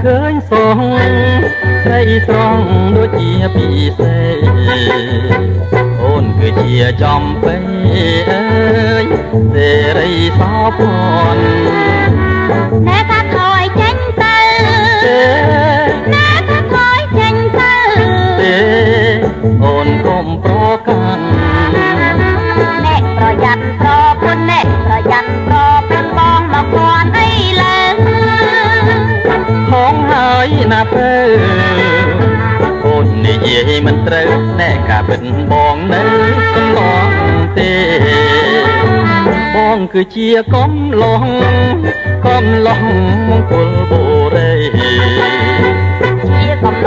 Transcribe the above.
ឃើញសងស្រីស្រងដូចជាពីសេអូនគឺជាចំពេអើយសេរីសោភ័ណ្ឌណែថាថយចេញទៅណែថាថយចេញទៅអូនកុំប្រកាន់អ្នកប្រយ័ត្នប្រពន្ធអ្នកប្រយ័ត្នប្រពន្ធបងមកពាន់អីលើហងហើយណាពើអូននិយាយមិនត្រូវណែការពិតបងនៅកំឡុងទេបងគឺជាកំឡុងមង្គលបុរី